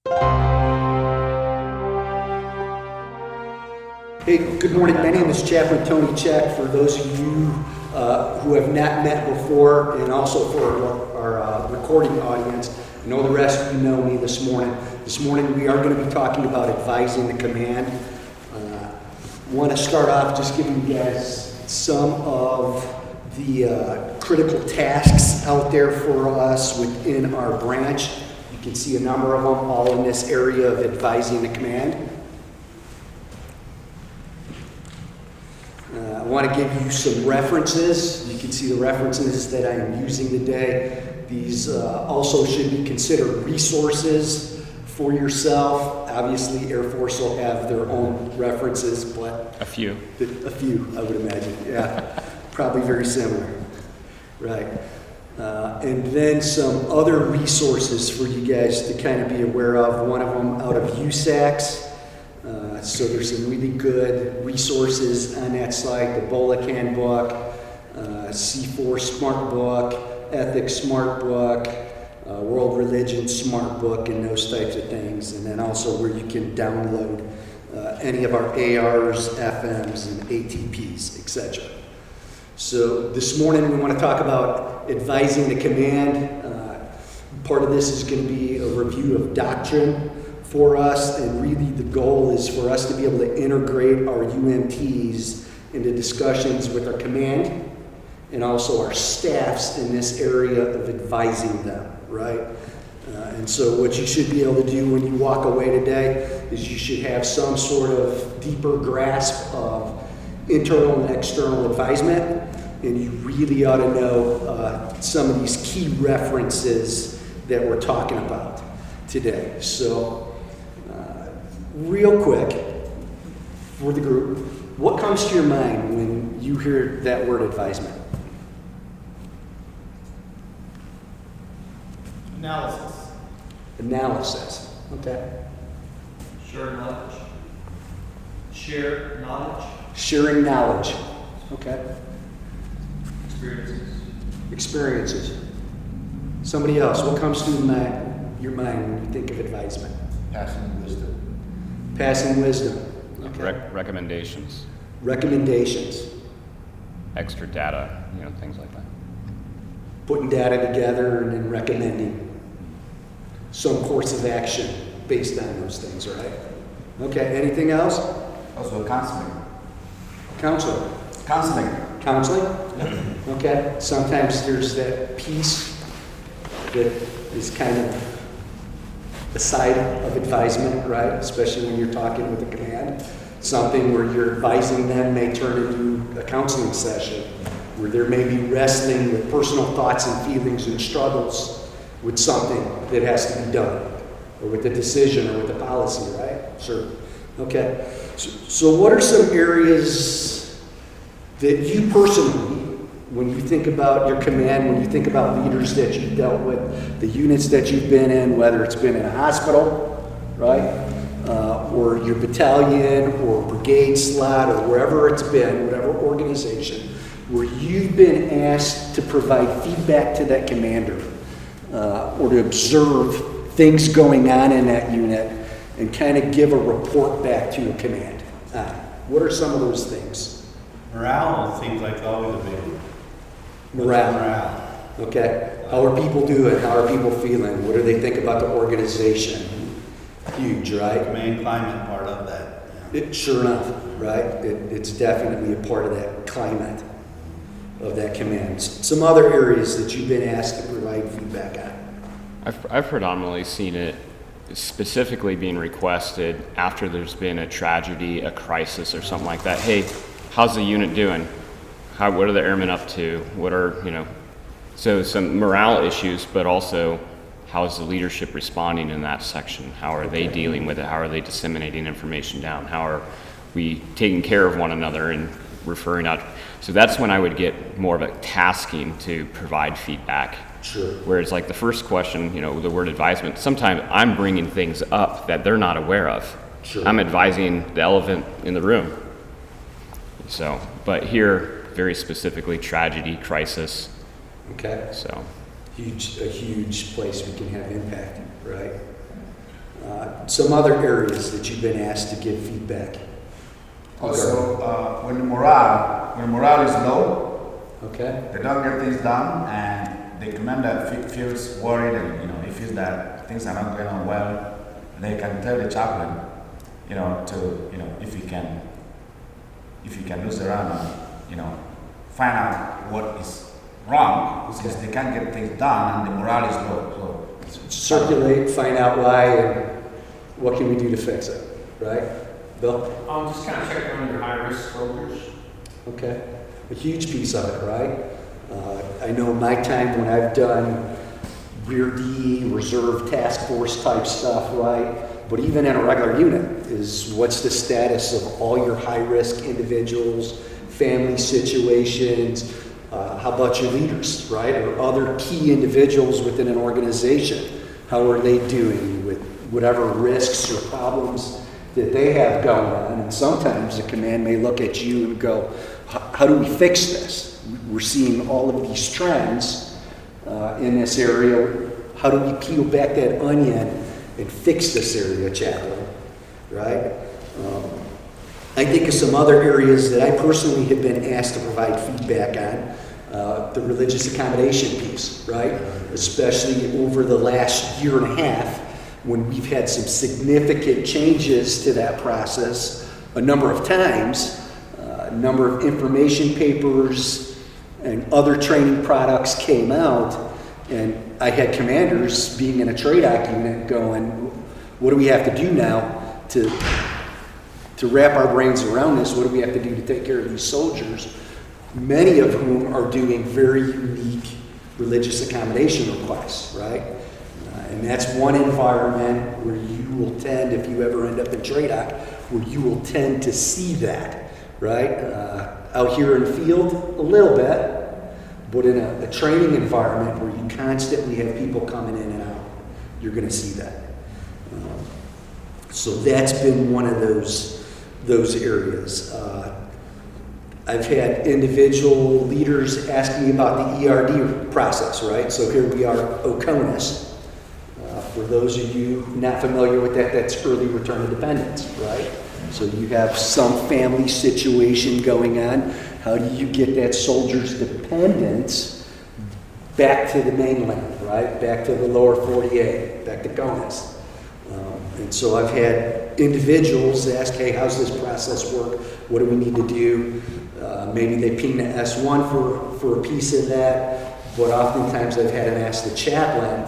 Hey, good morning. My name is Chaplain Tony Check. For those of you who have not met before, and also for our recording audience, I know the rest of you know me this morning. This morning we are going to be talking about advising the command. I want to start off just giving you guys some of the critical tasks out there for us within our branch. You can see a number of them all in this area of advising the command. I want to give you some references. You can see the references that I am using today. These also should be considered resources for yourself. Obviously, Air Force will have their own references, but a few, I would imagine. Yeah, probably very similar, right? And then some other resources for you guys to kind of be aware of. One of them out of USACs. So there's some really good resources on that site, the BOLIC Handbook, C4 Smart Book, Ethics Smart Book, World Religion Smart Book, and those types of things. And then also where you can download any of our ARs, FMs, and ATPs, etc. So this morning we want to talk about advising the command. Part of this is going to be a review of doctrine for us, and really the goal is for us to be able to integrate our UMTs into discussions with our command and also our staffs in this area of advising them, right? And so what you should be able to do when you walk away today is you should have some sort of deeper grasp of internal and external advisement, and you really ought to know some of these key references that we're talking about today. So real quick, for the group, what comes to your mind when you hear that word advisement? Analysis. Okay. Sharing knowledge. Share knowledge. Sharing knowledge. Okay. Experiences. Somebody else, what comes to your mind when you think of advisement? Passing wisdom. Passing wisdom. Okay. Recommendations, Recommendations. extra data, things like that. Putting data together and then recommending some course of action based on those things, right? Okay, anything else? Also counseling. Counseling. Counseling? Okay, sometimes there's that piece that is kind of the side of advisement, right? Especially when you're talking with a command. Something where you're advising them may turn into a counseling session where there may be wrestling with personal thoughts and feelings and struggles with something that has to be done, or with a decision or with a policy, right? Sure. Okay. So what are some areas that you personally, when you think about your command, when you think about leaders that you've dealt with, the units that you've been in, whether it's been in a hospital, right, or your battalion or brigade slot or wherever it's been, whatever organization, where you've been asked to provide feedback to that commander or to observe things going on in that unit and kind of give a report back to your command. What are some of those things? Morale seems like always a big one. Morale. Okay. How are people doing? How are people feeling? What do they think about the organization? Huge, right? The main climate part of that. Yeah. Sure enough, right? It's definitely a part of that climate of that command. Some other areas that you've been asked to provide feedback on. I've predominantly seen it specifically being requested after there's been a tragedy, a crisis, or something like that. Hey, how's the unit doing? What are the airmen up to? What are, so some morale issues, but also how is the leadership responding in that section? How are they dealing with it? How are they disseminating information down? How are we taking care of one another and referring out? So that's when I would get more of a tasking to provide feedback. Sure. Whereas like the first question, the word advisement, sometimes I'm bringing things up that they're not aware of. Sure. I'm advising the elephant in the room. So, but here, very specifically, tragedy, crisis. Okay. So. A huge place we can have impact, right? Some other areas that you've been asked to give feedback. Also, when the morale is low, Okay? they don't get things done, and the commander feels worried, and he feels that things are not going on well. They can tell the chaplain, if he can lose around and find out what is wrong, since they can't get things done and the morale is low. So Circulate, find out why, and what can we do to fix it, right? Bill? Just kind of check on your high-risk soldiers. Okay, a huge piece of it, right? I know my time when I've done rear D, reserve task force type stuff, right? But even in a regular unit is what's the status of all your high-risk individuals, family situations, how about your leaders, right? Or other key individuals within an organization. How are they doing with whatever risks or problems that they have going on? And sometimes the command may look at you and go, how do we fix this? We're seeing all of these trends in this area. How do we peel back that onion and fix this area, Chaplain? Right? I think of some other areas that I personally have been asked to provide feedback on. The religious accommodation piece, right? Especially over the last year and a half, when we've had some significant changes to that process a number of times, a number of information papers and other training products came out, and I had commanders being in a TRADOC unit going, what do we have to do now to wrap our brains around this? What do we have to do to take care of these soldiers? Many of whom are doing very unique religious accommodation requests, right? And that's one environment where you will tend, if you ever end up in TRADOC, where you will tend to see that, right? Out here in the field, a little bit, but in a training environment where you constantly have people coming in and out, you're going to see that. So that's been one of those areas. I've had individual leaders ask me about the ERD process, right? So here we are, OCONUS. For those of you not familiar with that, that's early return of dependence, right? So you have some family situation going on. How do you get that soldier's dependence back to the mainland, right? Back to the lower 48, back to CONUS. And so I've had individuals ask, hey, how's this process work? What do we need to do? Maybe they ping the S1 for a piece of that, but oftentimes I've had them ask the chaplain,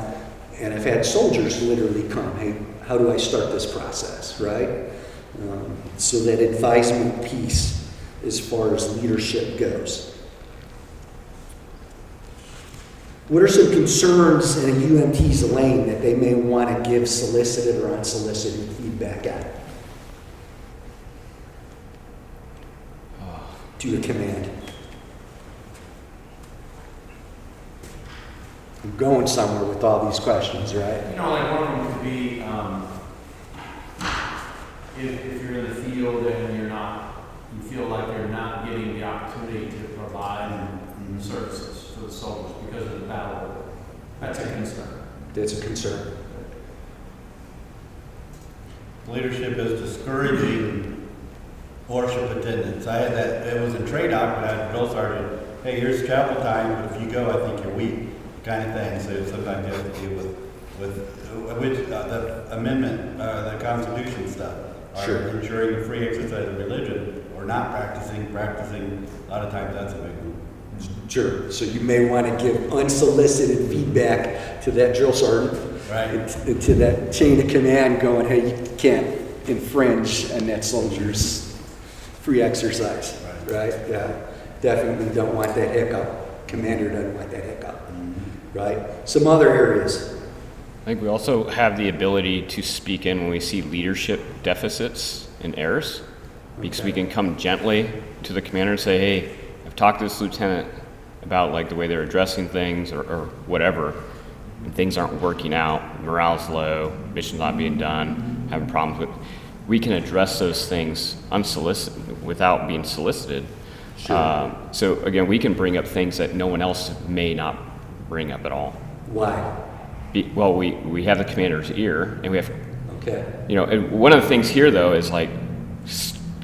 and I've had soldiers literally come, hey, how do I start this process, right? So that advisement piece as far as leadership goes. What are some concerns in a UMT's lane that they may want to give solicited or unsolicited feedback on? To a command. I'm going somewhere with all these questions, right? Like one of them could be, if you're in the field and you feel like you're not getting the opportunity to provide services for the soldiers because of the battle, that's a concern. That's a concern. Leadership is discouraging worship attendance. I had that, it was in TRADOC, but I had a drill sergeant, hey, here's chapel time, but if you go, I think you're weak, kind of thing. So sometimes you have to deal with the amendment, the Constitution stuff. Sure. Or ensuring the free exercise of religion, or not practicing, a lot of times that's a big one. Sure. So you may want to give unsolicited feedback to that drill sergeant. Right. And to that chain of command going, hey, you can't infringe on that soldier's free exercise, right? Yeah, definitely don't want that hiccup. Commander doesn't want that hiccup, right? Some other areas. I think we also have the ability to speak in when we see leadership deficits and errors, because we can come gently to the commander and say, hey, I've talked to this lieutenant about like the way they're addressing things or whatever, and things aren't working out, morale's low, mission's not being done, having problems with. We can address those things unsolicited, without being solicited. Sure. So again, we can bring up things that no one else may not bring up at all. Why? Well, we have the commander's ear, and we have Okay. You know, and one of the things here though is like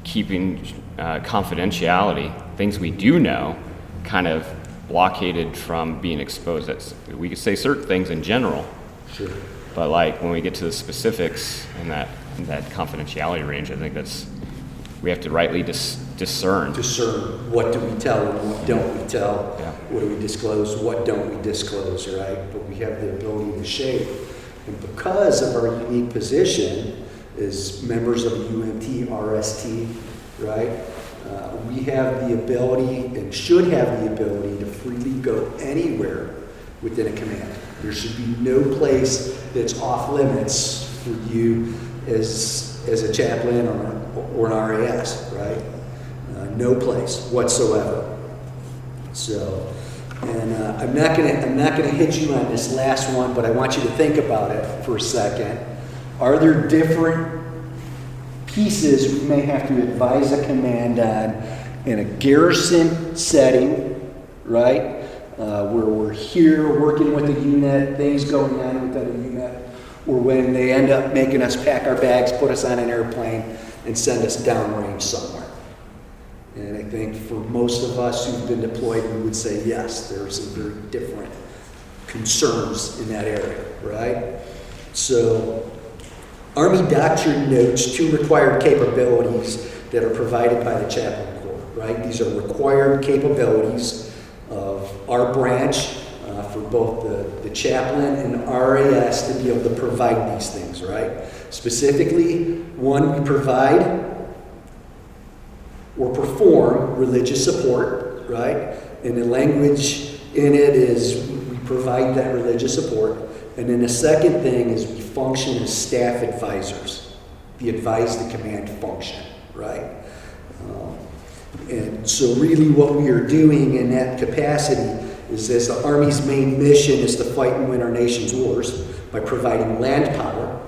keeping confidentiality, things we do know, kind of blockaded from being exposed. We could say certain things in general, Sure. but like when we get to the specifics in that confidentiality range, I think we have to rightly discern. Discern what do we tell and what don't we tell? Yeah. What do we disclose? What don't we disclose, right? But we have the ability to shape. And because of our unique position as members of UMT, RST, right? We have the ability and should have the ability to freely go anywhere within a command. There should be no place that's off limits for you as a chaplain or an RAS, right? No place whatsoever. So, and I'm not gonna hit you on this last one, but I want you to think about it for a second. Are there different pieces we may have to advise a command on in a garrison setting, right? Where we're here working with a unit, things going on within a unit, or when they end up making us pack our bags, put us on an airplane, and send us downrange somewhere. And I think for most of us who've been deployed, we would say yes, there are some very different concerns in that area, right? So, Army doctrine notes 2 required capabilities that are provided by the Chaplain Corps, right? These are required capabilities of our branch for both the chaplain and RAS to be able to provide these things, right? Specifically, 1, we provide or perform religious support, right? And the language in it is we provide that religious support. And then the second thing is we function as staff advisors. We advise the command function, right? And so really what we are doing in that capacity is, as the Army's main mission is to fight and win our nation's wars by providing land power,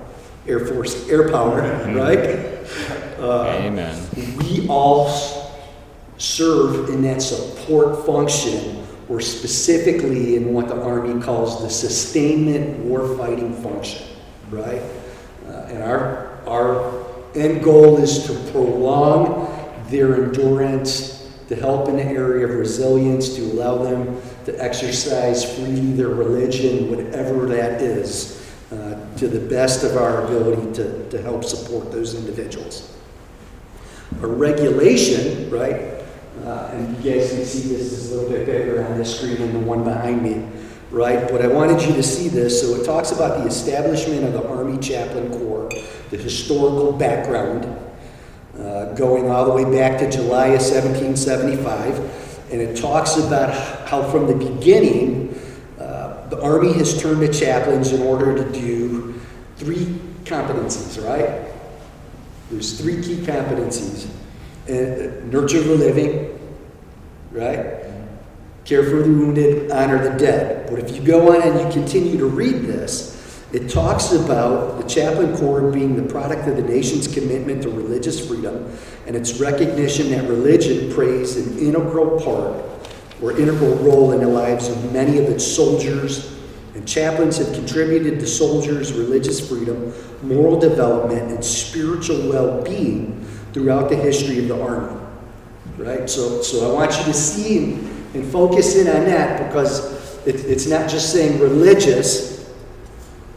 Air Force air power, right? Amen. We all serve in that support function, or specifically in what the Army calls the sustainment warfighting function, right? And our end goal is to prolong their endurance, to help in the area of resilience, to allow them to exercise freely their religion, whatever that is, to the best of our ability to help support those individuals. A regulation, right? And you guys can see this is a little bit bigger on this screen than the one behind me, right? But I wanted you to see this. So it talks about the establishment of the Army Chaplain Corps, the historical background, going all the way back to July of 1775. And it talks about how from the beginning, the Army has turned to chaplains in order to do 3 competencies, right? There's 3 key competencies. Nurture the living, right? Care for the wounded, honor the dead. But if you go on and you continue to read this, it talks about the Chaplain Corps being the product of the nation's commitment to religious freedom and its recognition that religion plays an integral part or integral role in the lives of many of its soldiers, and chaplains have contributed to soldiers' religious freedom, moral development, and spiritual well-being throughout the history of the Army, right? So I want you to see and focus in on that, because it's not just saying religious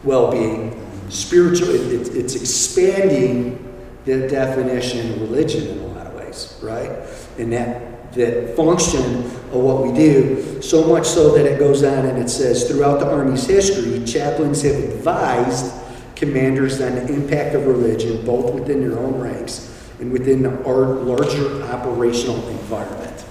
well-being, spiritual, it's expanding the definition of religion in a lot of ways, right? And that function of what we do, so much so that it goes on and it says, throughout the Army's history, chaplains have advised commanders on the impact of religion, both within their own ranks and within our larger operational environment.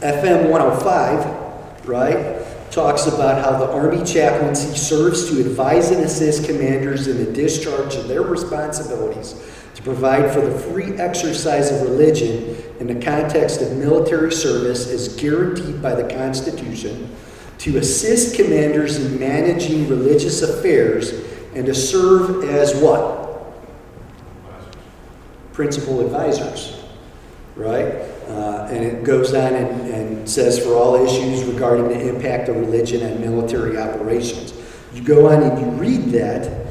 FM 105, right, talks about how the Army chaplaincy serves to advise and assist commanders in the discharge of their responsibilities to provide for the free exercise of religion in the context of military service as guaranteed by the Constitution, to assist commanders in managing religious affairs, and to serve as what? Principal advisors, right? And it goes on and says for all issues regarding the impact of religion on military operations. You go on and you read that,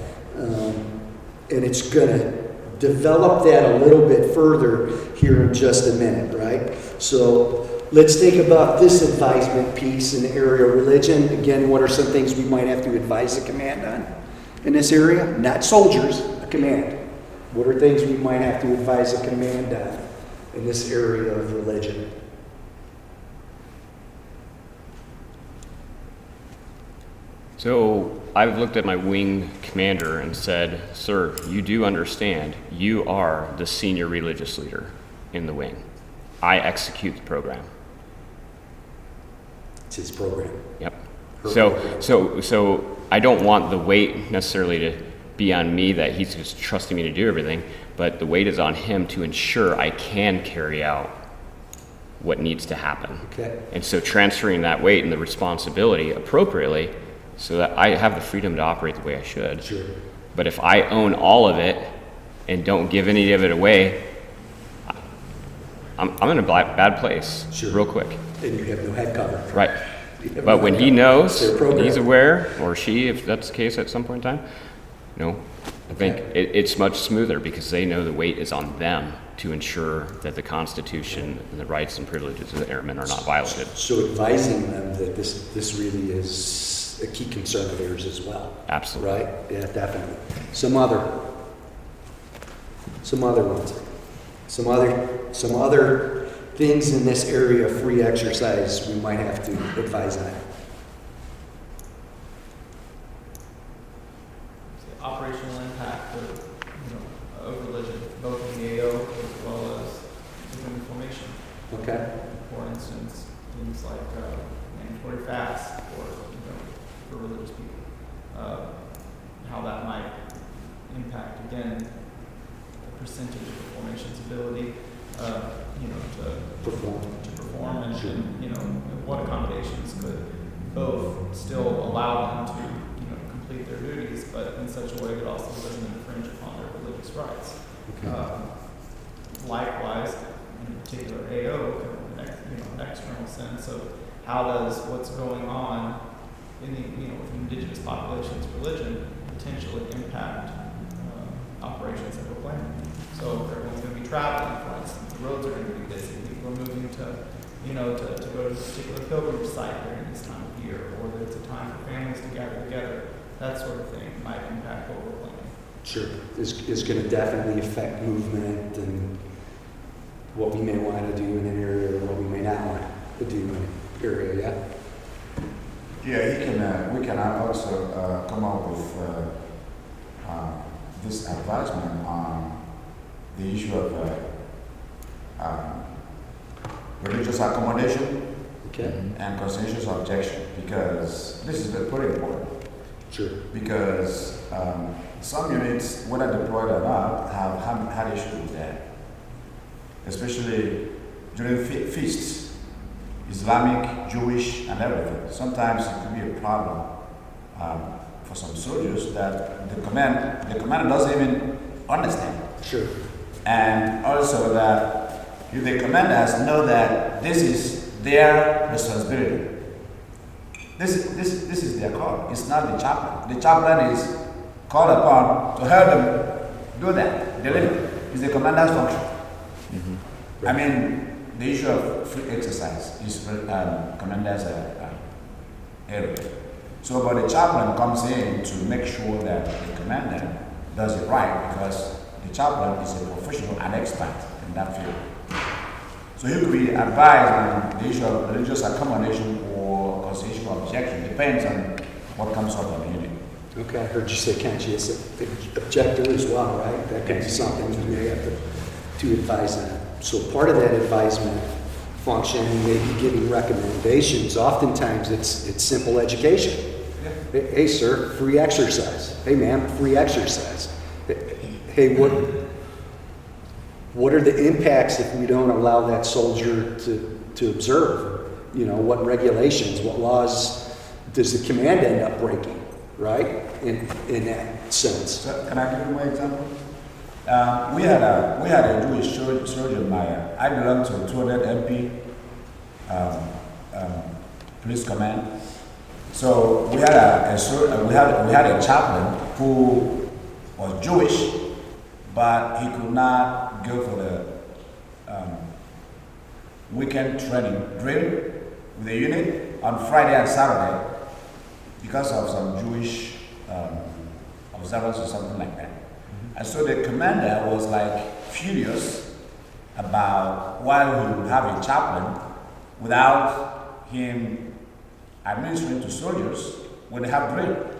And it's going to develop that a little bit further here in just a minute, right? So let's think about this advisement piece in the area of religion. Again, what are some things we might have to advise the command on in this area? Not soldiers, a command. What are things we might have to advise a command on in this area of religion? So I've looked at my wing commander and said, sir, you do understand you are the senior religious leader in the wing. I execute the program. It's his program. Yep. Her program. So I don't want the weight necessarily to be on me that he's just trusting me to do everything, but the weight is on him to ensure I can carry out what needs to happen. Okay. And so transferring that weight and the responsibility appropriately so that I have the freedom to operate the way I should. Sure. But if I own all of it and don't give any of it away, I'm in a bad place Sure. real quick. And you have no head cover. Right. You have But no when head he cover. knows, It's their and program. he's aware, or she, if that's the case at some point in time, I think Okay. it's much smoother because they know the weight is on them to ensure that the Constitution and the rights and privileges of the airmen are not violated. So advising them that this really is a key concern of theirs as well. Absolutely. Right? Yeah, definitely. Some other ones. Some other things in this area of free exercise we might have to advise on. Operational impact of religion, both in the AO as well as within the formation. Okay? For instance, things like mandatory fasts for religious people. How that might impact, again, the percentage of the formation's ability, to perform and, Sure. what accommodations could both still allow them to complete their duties, but in such a way that also doesn't infringe upon their religious rights. Okay. Likewise, in particular AO, an external sense of how does what's going on in the with indigenous populations' religion potentially impact operations that we're planning. So if everyone's going to be traveling, for instance, the roads are going to be busy. People are moving to to go to a particular pilgrimage site during this time of year, or that it's a time for families to gather together. That sort of thing might impact what we're planning. Sure. Is going to definitely affect movement and what we may want to do in an area or what we may not want to do in an area, yeah? Yeah, we can also come up with this advisement on the issue of religious accommodation Okay? and conscientious objection, because this is very important. Sure. Because some units, whether deployed or not, have had issues with that, especially during feasts, Islamic, Jewish, and everything. Sometimes it could be a problem for some soldiers that the commander doesn't even understand. Sure. And also that if the commanders know that this is their responsibility. This is their call. It's not the chaplain. The chaplain is called upon to help them do that, deliver. It's the commander's function. Mm-hmm. I mean, the issue of free exercise is commander's area. So, but the chaplain comes in to make sure that the commander does it right, because the chaplain is a professional and expert in that field. So he could be advised on the issue of religious accommodation or constitutional objection. Depends on what comes up on the unit. Okay, I heard you say conscientious objector as well, right? That could be something you may have to advise on. So part of that advisement function may be giving recommendations. Oftentimes it's simple education. Yeah. Hey sir, free exercise. Hey ma'am, free exercise. Hey, what are the impacts if we don't allow that soldier to observe? What regulations, what laws does the command end up breaking, right? In that sense. So can I give you my example? We had a Jewish surgeon. I belong to 200 MP police command. So we had a chaplain who was Jewish, but he could not go for the weekend training drill with the unit on Friday and Saturday because of some Jewish observance or something like that. And so the commander was like furious about why we would have a chaplain without him administering to soldiers when they have drill.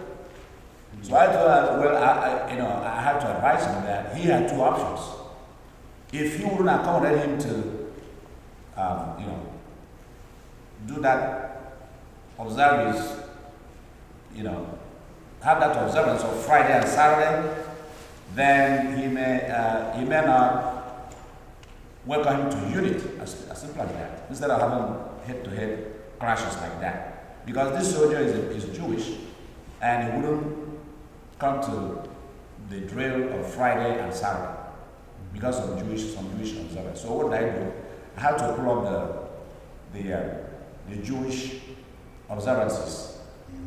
So I thought, well, I had to advise him that he had two options. If he wouldn't accommodate him to, do that observance, have that observance of Friday and Saturday, then he may not welcome him to unit, as simple as that, instead of having head-to-head clashes like that. Because this soldier is Jewish, and he wouldn't come to the drill of Friday and Saturday because of some Jewish observance. So what did I do? I had to pull up the Jewish observances,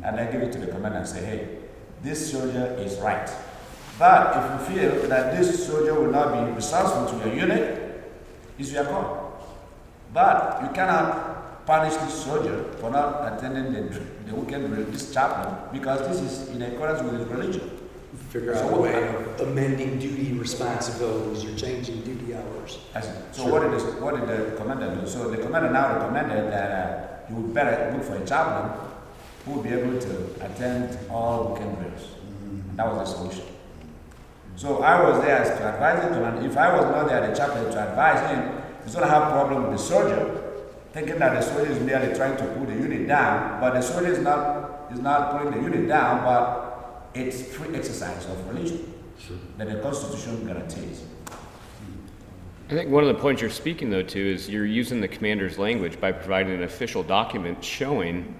and I give it to the commander and say, hey, this soldier is right. But if you feel that this soldier will not be resourceful to your unit, it's your call. But you cannot punish this soldier for not attending the weekend drill, this chaplain, because this is in accordance with his religion. Figure out a way of amending duty responsibilities or changing duty hours. So what did the commander do? So the commander now recommended that he would better look for a chaplain who would be able to attend all weekend drills. And that was the solution. So I was there to advise him, and if I was not there, the chaplain, to advise him, he's going to have a problem with the soldier, thinking that the soldier is merely trying to pull the unit down, but the soldier is not pulling the unit down, but it's free exercise of religion that the Constitution guarantees. I think one of the points you're speaking, though, to is you're using the commander's language by providing an official document showing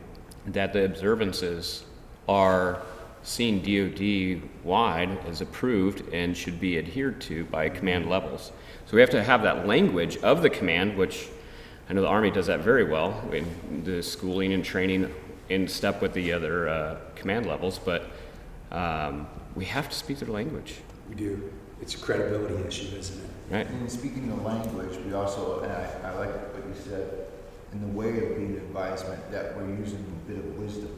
that the observances are seen DoD-wide as approved and should be adhered to by command levels. So we have to have that language of the command, which I know the Army does that very well in the schooling and training in step with the other command levels, but we have to speak their language. We do. It's a credibility issue, isn't it? Right. And speaking of language, we also, and I like what you said, in the way of being advisement, that we're using a bit of wisdom.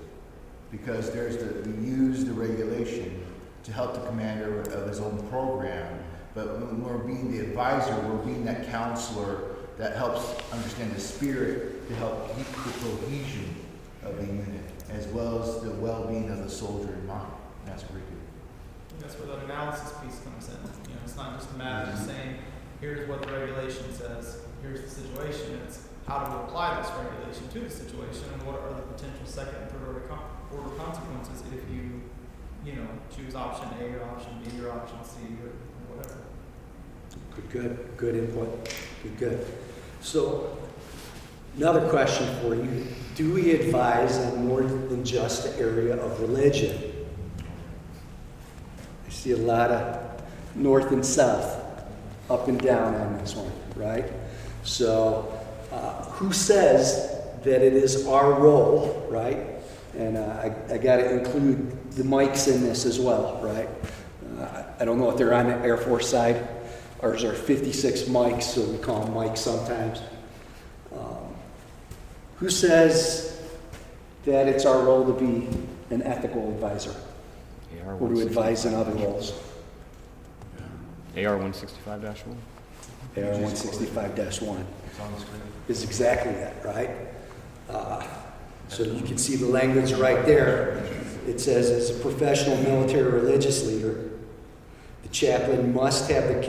Because we use the regulation to help the commander of his own program, but when we're being the advisor, we're being that counselor that helps understand the spirit to help keep the cohesion of the unit, as well as the well-being of the soldier in mind. And that's pretty good. That's where that analysis piece comes in. It's not just a matter of saying, here's what the regulation says, here's the situation. It's how to apply this regulation to the situation, and what are the potential second and third order consequences if you choose option A or option B or option C or whatever. Good input. Good. So, another question for you. Do we advise on more than just the area of religion? I see a lot of north and south, up and down on this one, right? So, who says that it is our role, right? And I got to include the mics in this as well, right? I don't know if they're on the Air Force side, or is there 56 mics, so we call them mics sometimes. Who says that it's our role to be an ethical advisor or to advise in other roles? AR 165-1? AR 165-1 is exactly that, right? So you can see the language right there. It says, as a professional military or religious leader, the chaplain must have the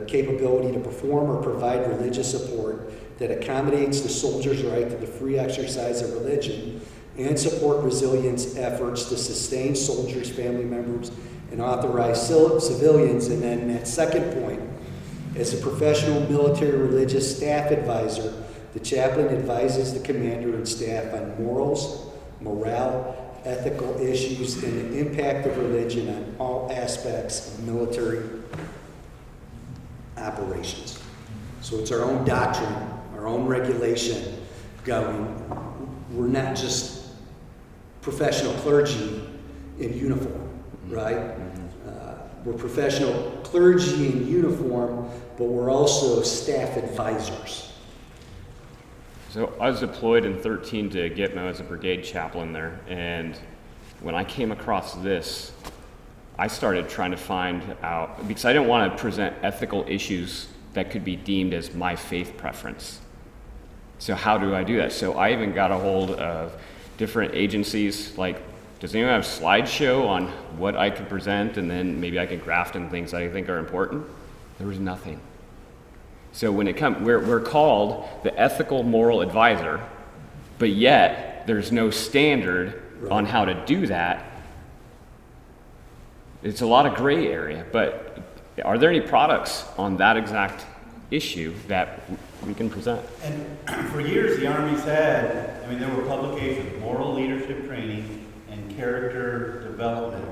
capability to perform or provide religious support that accommodates the soldier's right to the free exercise of religion and support resilience efforts to sustain soldiers, family members, and authorize civilians. And then that second point, as a professional military religious staff advisor, the chaplain advises the commander and staff on morals, morale, ethical issues, and the impact of religion on all aspects of military operations. So it's our own doctrine, our own regulation going. We're not just professional clergy in uniform, right? We're professional clergy in uniform, but we're also staff advisors. So I was deployed in 13 to Gitmo as a brigade chaplain there, and when I came across this, I started trying to find out, because I didn't want to present ethical issues that could be deemed as my faith preference. So how do I do that? So I even got a hold of different agencies, like, does anyone have a slideshow on what I could present, and then maybe I could graft in things that I think are important? There was nothing. So when it comes, we're called the ethical moral advisor, but yet there's no standard on how to do that. It's a lot of gray area, but are there any products on that exact issue that we can present? And for years, the Army's had, I mean, there were publications, moral leadership training and character development.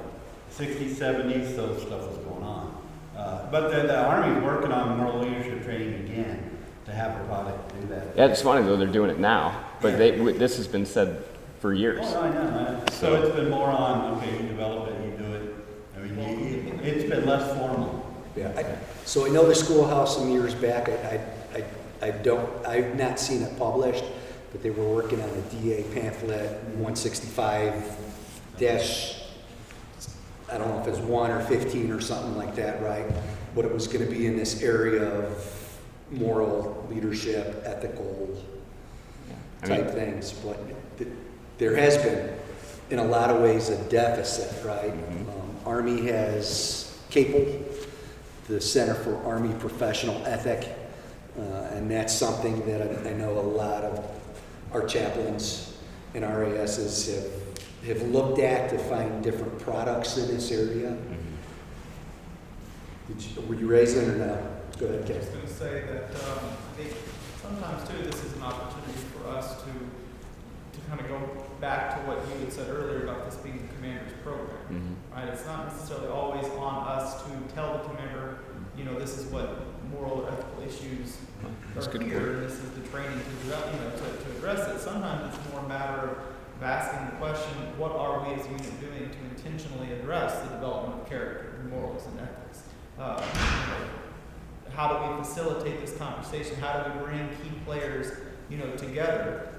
60s, 70s, so stuff was going on. But the Army's working on moral leadership training again to have a product to do that. Yeah, it's funny though, they're doing it now, but this has been said for years. Oh, I know. So it's been more on, okay, you develop it, you do it. I mean, it's been less formal. Yeah. So I know the schoolhouse some years back. I've not seen it published, but they were working on a DA pamphlet 165 dash. I don't know if it's 1 or 15 or something like that, right? But it was going to be in this area of moral leadership, ethical type things. But there has been, in a lot of ways, a deficit, right? Army has CAPEL, the Center for Army Professional Ethic, and that's something that I know a lot of our chaplains and RASs have looked at to find different products in this area. Were you raising or no? Go ahead, I Ken. was going to say that I think sometimes too this is an opportunity for us to kind of go back to what you had said earlier about this being the commander's program, right? It's not necessarily always on us to tell the commander, you know, this is what moral or ethical issues are here, and this is the training to develop, to address it. Sometimes it's more a matter of asking the question, what are we as a unit doing to intentionally address the development of character, morals, and ethics? How do we facilitate this conversation? How do we bring key players, together?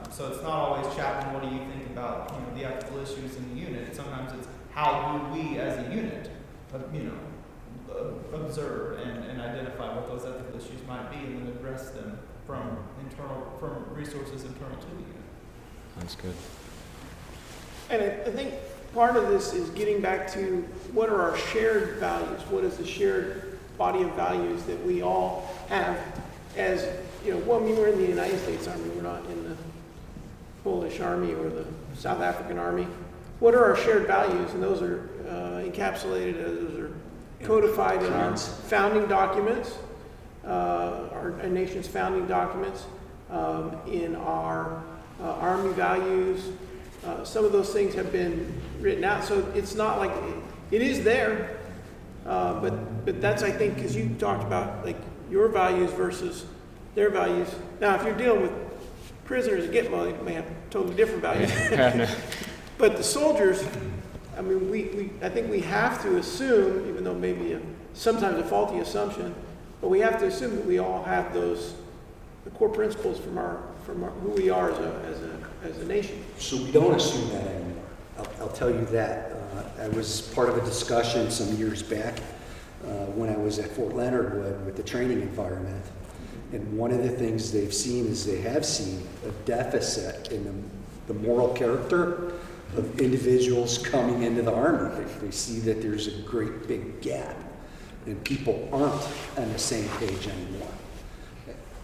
So it's not always, Chaplain, what do you think about, the ethical issues in the unit? Sometimes it's how do we as a unit, observe and identify what those ethical issues might be, and then address them from resources internal to the unit. That's good. And I think part of this is getting back to what are our shared values? What is the shared body of values that we all have as, well, we were in the United States Army, we're not in the Polish Army or the South African Army. What are our shared values? And those are encapsulated, those are codified in our founding documents, our nation's founding documents, in our Army values. Some of those things have been written out, so it's not like it is there, but that's, I think, because you talked about like your values versus their values. Now, if you're dealing with prisoners at Gitmo, they may have totally different values. But the soldiers, I mean, I think we have to assume, even though maybe sometimes a faulty assumption, but we have to assume that we all have the core principles from who we are as a nation. So we don't assume that anymore. I'll tell you that. I was part of a discussion some years back when I was at Fort Leonard Wood with the training environment. And one of the things they have seen a deficit in the moral character of individuals coming into the Army. They see that there's a great big gap and people aren't on the same page anymore.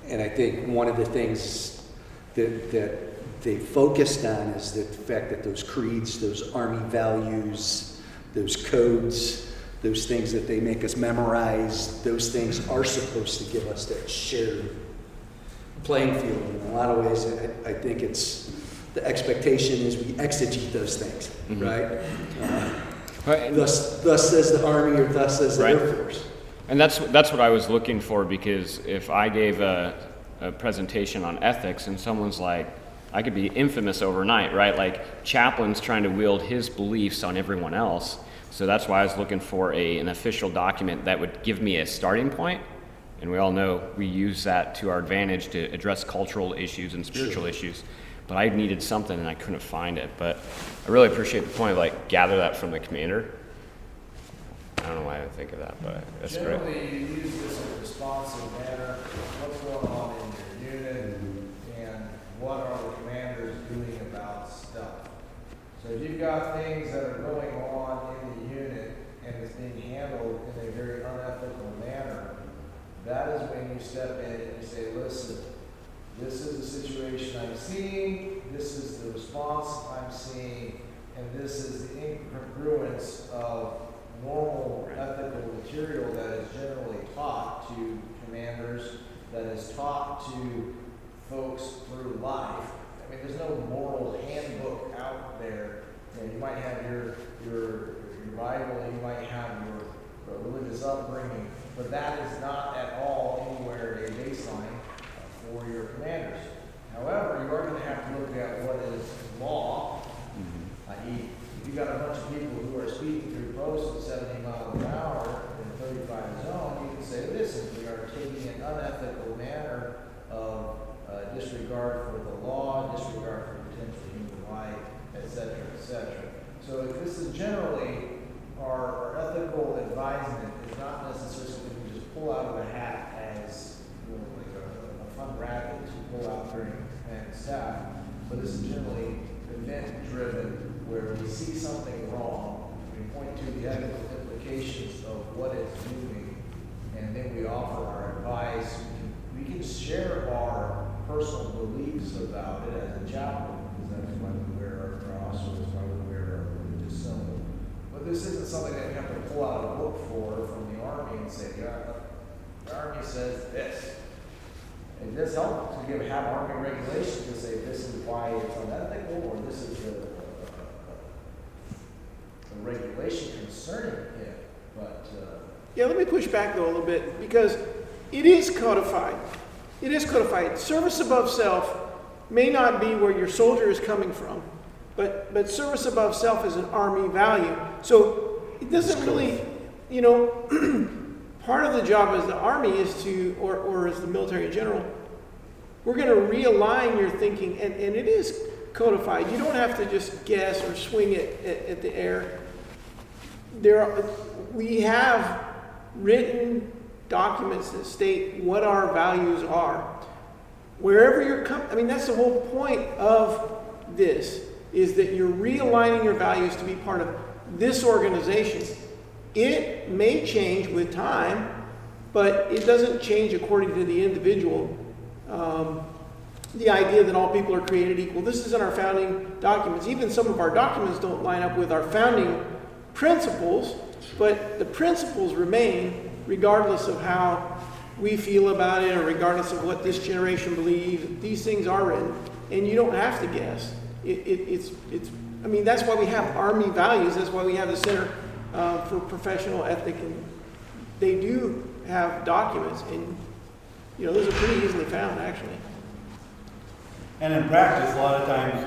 And I think one of the things that they focused on is the fact that those creeds, those Army values, those codes, those things that they make us memorize, those things are supposed to give us that shared playing field. In a lot of ways, I think it's the expectation is we exegete those things, right? Thus says the Army, or thus says the Air Force. And that's what I was looking for, because if I gave a presentation on ethics and someone's like, I could be infamous overnight, right? Like Chaplain's trying to wield his beliefs on everyone else. So that's why I was looking for an official document that would give me a starting point. And we all know we use that to our advantage to address cultural issues and spiritual issues. But I needed something and I couldn't find it. But I really appreciate the point of like gather that from the commander. I don't know why I didn't think of that, but that's great. Generally, you use this in a responsive manner. What's going on in your unit, and what are the commanders doing about stuff? So if you've got things that are going on in the unit and it's being handled in a very unethical manner, that is when you step in and you say, listen, this is the situation I'm seeing, this is the response I'm seeing, and this is the incongruence of normal ethical material that is generally taught to commanders, that is taught to folks through life. I mean, there's no moral handbook out there. You know, you might have your Bible, you might have your religious upbringing, but that is not at all anywhere a baseline for your commanders. However, you are going to have to look at what is law, i.e., if you've got a bunch of people who are speeding through posts at 70 miles an hour in a 35 zone, you can say this is we are taking an unethical manner of disregard for the law, disregard for potential human life, etc., etc. So if this is generally our ethical advisement is not necessarily something we just pull out of a hat as like a fun rabbit to pull out during command staff, but this is generally event-driven, where we see something wrong, we point to the ethical implications of what it's doing, and then we offer our advice. We can share our personal beliefs about it as a chaplain, because that's why we wear our cross, or that's why we wear our religious symbol. But this isn't something that we have to pull out a book for from the Army and say, yeah, the Army says this. It does help to have Army regulations to say this is why it's unethical, or this is the regulation concerning it. But Yeah, let me push back though a little bit, because it is codified. It is codified. Service above self may not be where your soldier is coming from, but service above self is an Army value. So it doesn't really, you know, part of the job as the Army is to, or as the military in general, we're going to realign your thinking, and it is codified. You don't have to just guess or swing it at the air. We have written documents that state what our values are. Wherever you're I mean, that's the whole point of this, is that you're realigning your values to be part of this organization. It may change with time, but it doesn't change according to the individual. The idea that all people are created equal. This is in our founding documents. Even some of our documents don't line up with our founding principles, but the principles remain regardless of how we feel about it or regardless of what this generation believes. These things are written, and you don't have to guess. I mean, that's why we have Army values. That's why we have the Center for Professional Ethic, and they do have documents, and you know, those are pretty easily found, actually. And in practice, a lot of times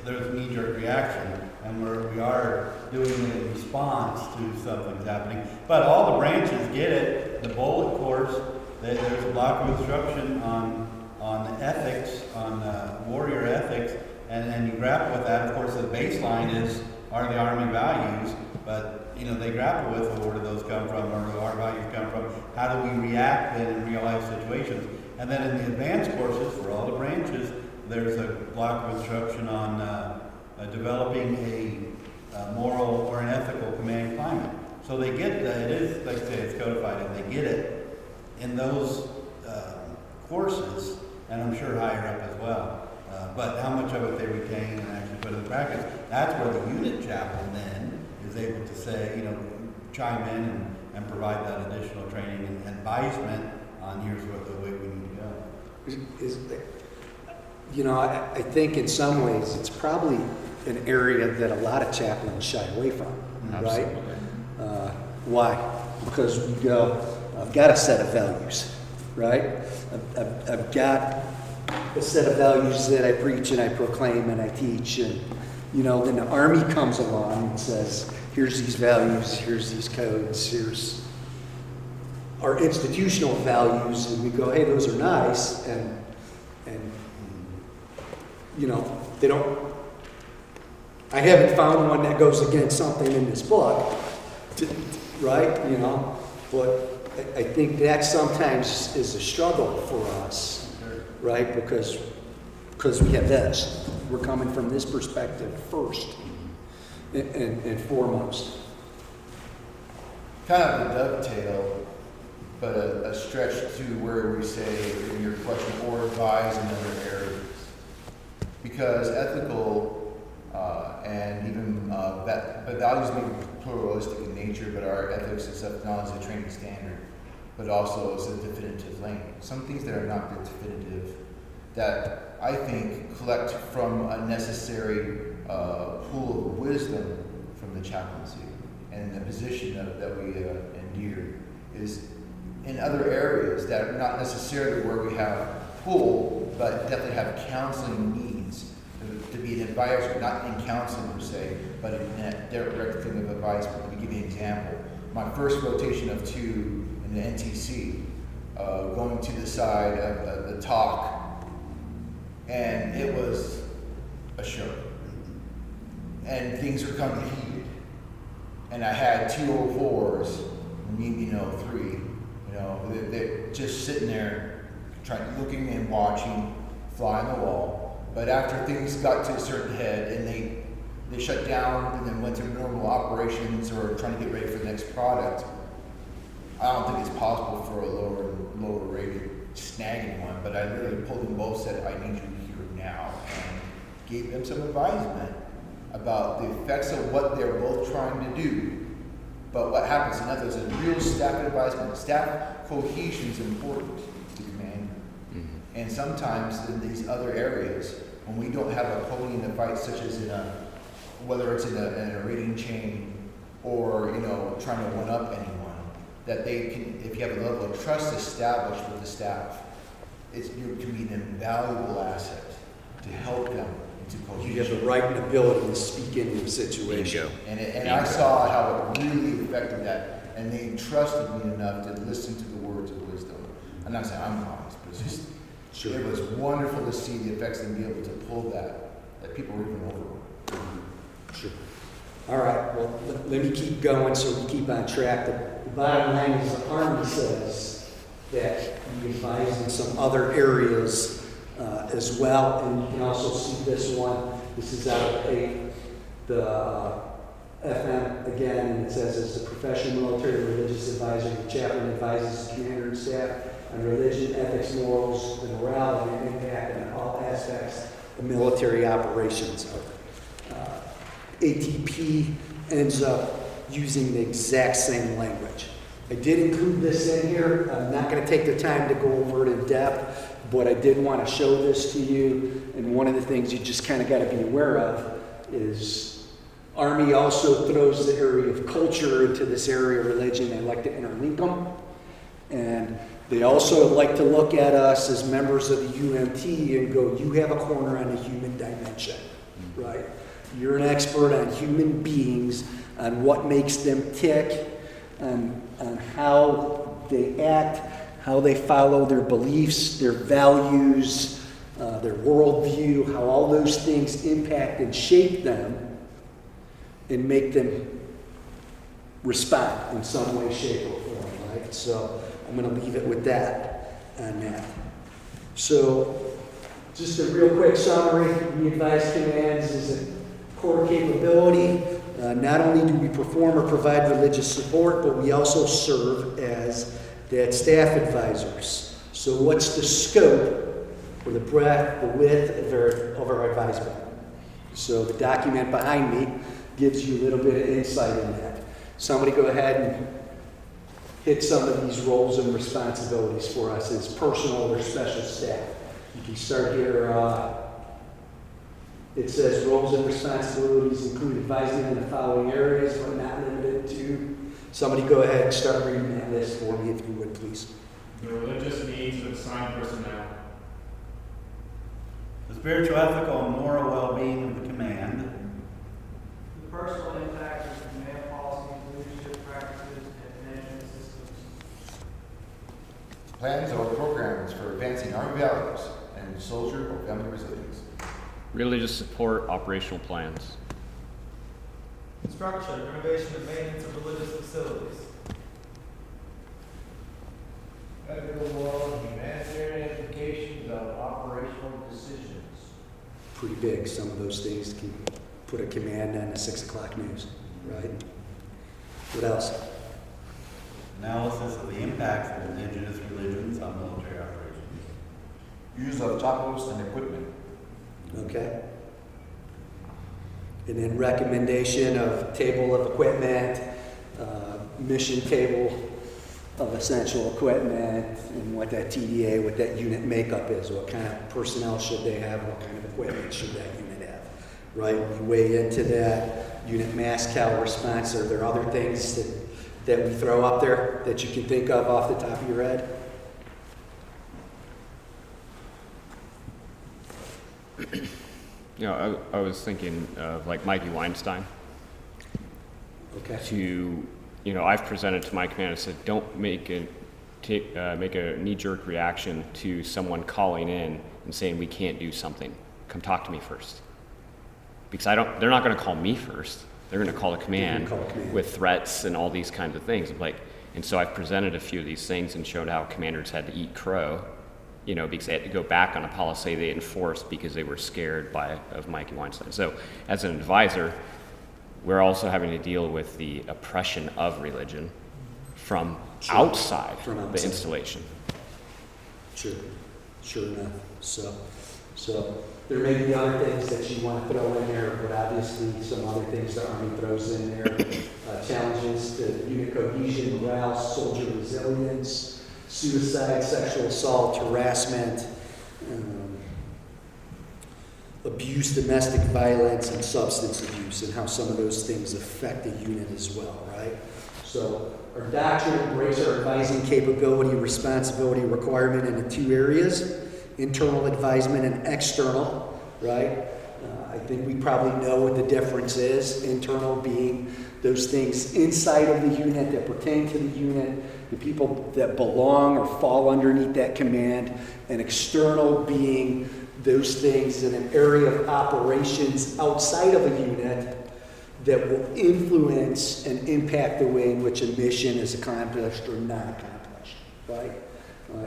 there's a knee-jerk reaction, and we are doing it in response to something's happening. But all the branches get it. The bullet course, there's a block of instruction on ethics, on warrior ethics, and you grapple with that. Of course, the baseline are the Army values, but you know, they grapple with where do those come from, or where do our values come from? How do we react then in real life situations? And then in the advanced courses for all the branches, there's a block of instruction on developing a moral or an ethical command climate. So they get that. It is, like I say, it's codified, and they get it in those courses, and I'm sure higher up as well. But how much of it they retain and actually put into practice, that's where the unit chaplain then is able to say, you know, chime in and provide that additional training and advisement on here's what the way we need to go. You know, I think in some ways it's probably an area that a lot of chaplains shy away from, right? Why? Because we go, I've got a set of values, right? I've got a set of values that I preach and I proclaim and I teach, You know, then the Army comes along and says, here's these values, here's these codes, here's our institutional values, and we go, hey, those are nice, and you know, they don't, I haven't found one that goes against something in this book, right, you know, but I think that sometimes is a struggle for us, right, because we have this, we're coming from this perspective first and foremost. Kind of a dovetail, but a stretch to where we say in your question, or advise in other areas. Because ethical and even but values may be pluralistic in nature, but our ethics and stuff not as a training standard, but also as a definitive language. Some things that are not definitive that I think collect from a necessary pool of wisdom from the chaplaincy and the position that we endear is in other areas that are not necessarily where we have pool, but definitely have counseling needs to be an advisor, not in counseling per se, but in that direct thing of advisement. Let me give you an example. My first rotation of 2 in the NTC, going to the side of the talk, and it was a show. And things were coming heated. And I had 2 04s, maybe 3, they're just sitting there, looking and watching, fly on the wall. But after things got to a certain head and they shut down and then went to normal operations or trying to get ready for the next product, I don't think it's possible for a lower rated snagging one, but I literally pulled them both, said, I need you here now, and gave them some advisement about the effects of what they're both trying to do. But what happens, in other words, a real staff advisement, staff cohesion is important to command. And sometimes in these other areas, when we don't have a pony in the fight, such as whether it's in a rating chain or trying to one up anyone, that they can, if you have a level of trust established with the staff, you can be an invaluable asset to help them into cohesion. You have the right and ability to speak into the situation. And I saw how it really affected that, and they trusted me enough to listen to the words of wisdom. I'm not saying I'm honest, but it's just, it was wonderful to see the effects and be able to pull that people were even over. Sure. All right, well, let me keep going so we keep on track. The bottom line is the Army says that we advise in some other areas as well, and you can also see this one. This is out of the FM again, and it says, as the professional military religious advisor, the chaplain advises the commander and staff on religion, ethics, morals, and morale, and impact on all aspects of military operations. ATP ends up using the exact same language. I did include this in here. I'm not going to take the time to go over it in depth, but I did want to show this to you. And one of the things you just kind of got to be aware of is Army also throws the area of culture into this area of religion. They like to interlink them. And they also like to look at us as members of the UMT and go, you have a corner on the human dimension, right? You're an expert on human beings, on what makes them tick, on how they act, how they follow their beliefs, their values, their worldview, how all those things impact and shape them and make them respond in some way, shape, or form, right? So I'm going to leave it with that on that. So just a real quick summary. We advise commands is a core capability. Not only do we perform or provide religious support, but we also serve as that staff advisors. So what's the scope or the breadth, the width of our advisement? So the document behind me gives you a little bit of insight in that. Somebody go ahead and hit some of these roles and responsibilities for us as personal or special staff. You can start here. It says roles and responsibilities include advising in the following areas, but not limited to. Somebody go ahead and start reading that list for me, if you would, please. The religious needs of assigned personnel. The spiritual, ethical, and moral well-being of the command. personal impact of command policies, leadership practices, and management systems. Plans or programs for advancing Army values and soldier or family resilience. Religious support, operational plans. Construction, renovation, and maintenance of religious facilities. Ethical and humanitarian implications of operational decisions. Pretty big. Some of those things can put a command on the 6 o'clock news, right? What else? Analysis of the impacts of indigenous religions on military operations. Use of chapels and equipment. Okay. And then recommendation of table of equipment, mission table of essential equipment, and what that TDA, what that unit makeup is, what kind of personnel should they have, what kind of equipment should that unit have, right? We weigh into that unit mass cal response. Are there other things that we throw up there that you can think of off the top of your head? You know, I was thinking of like Mikey Weinstein. Okay. To, you know, I've presented to my command and said, don't make a knee-jerk reaction to someone calling in and saying we can't do something. Come talk to me first, because they're not going to call me first. They're going to call the command with threats and all these kinds of things. And so I've presented a few of these things and showed how commanders had to eat crow, you know, because they had to go back on a policy they enforced because they were scared of Mikey Weinstein. So as an advisor, we're also having to deal with the oppression of religion from outside the installation. Sure enough. So there may be other things that you want to throw in there, but obviously some other things the Army throws in there. Challenges to unit cohesion, morale, soldier resilience, suicide, sexual assault, harassment, abuse, domestic violence, and substance abuse, and how some of those things affect the unit as well, right? So our doctrine embraces our advising capability, responsibility, requirement in the two areas, internal advisement and external, right? I think we probably know what the difference is. Internal being those things inside of the unit that pertain to the unit, the people that belong or fall underneath that command, and external being those things in an area of operations outside of a unit that will influence and impact the way in which a mission is accomplished or not accomplished, right?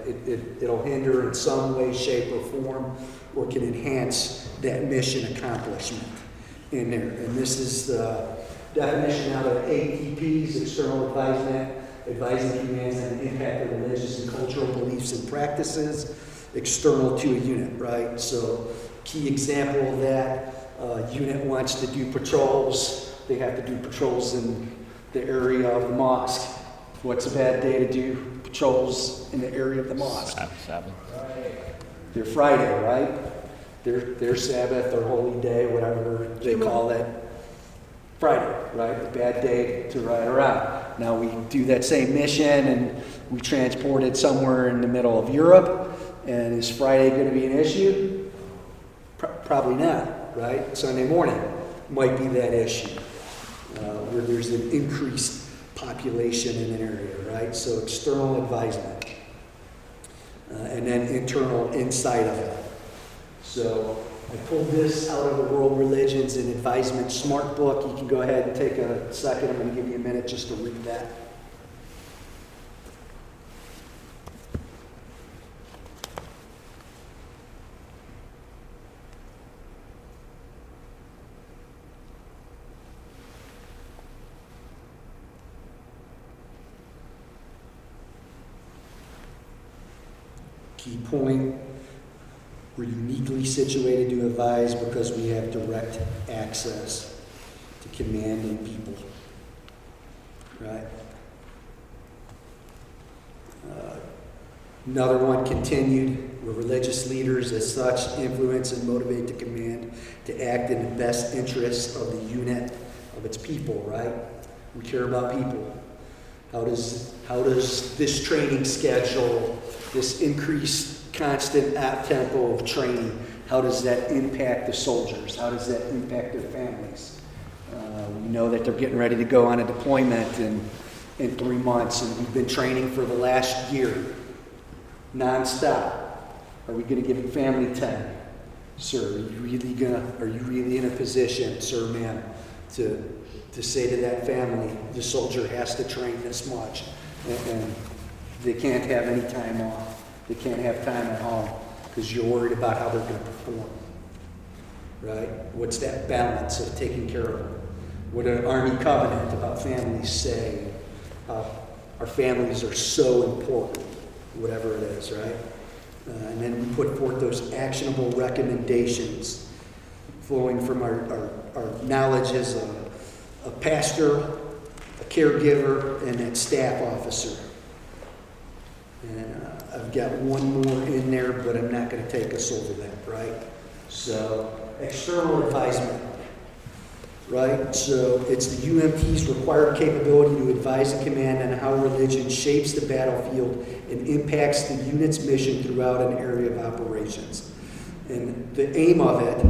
It'll hinder in some way, shape, or form, or can enhance that mission accomplishment in there. And this is the definition out of ATP's external advisement, advising commands on the impact of religious and cultural beliefs and practices external to a unit, right? So key example of that, unit wants to do patrols. They have to do patrols in the area of the mosque. What's a bad day to do patrols in the area of the mosque? Sabbath. Their Friday, right? Their Sabbath, their holy day, whatever they call it. Friday, right? A bad day to ride around. Now we do that same mission and we transport it somewhere in the middle of Europe. And is Friday going to be an issue? Probably not, right? Sunday morning might be that issue where there's an increased population in an area, right? So external advisement and then internal inside of it. So I pulled this out of the World Religions and Advisement Smart Book. You can go ahead and take a second. I'm going to give you a minute just to read that. Key point, we're uniquely situated to advise because we have direct access to commanding people, right? Another one continued, where religious leaders as such influence and motivate the command to act in the best interests of the unit, of its people, right? We care about people. How does this training schedule, this increased constant tempo of training, how does that impact the soldiers? How does that impact their families? We know that they're getting ready to go on a deployment in 3 months, and we've been training for the last year, nonstop. Are we going to give the family time? Sir, are you really in a position, sir, ma'am, to say to that family, the soldier has to train this much, and they can't have any time off. They can't have time at home because you're worried about how they're going to perform, right? What's that balance of taking care of them? What an Army covenant about families say, our families are so important, whatever it is, right? And then we put forth those actionable recommendations flowing from our knowledge as a pastor, a caregiver, and that staff officer. And I've got one more in there, but I'm not going to take us over that, right? So, external advisement, right? So, it's the UMT's required capability to advise the command on how religion shapes the battlefield and impacts the unit's mission throughout an area of operations. And the aim of it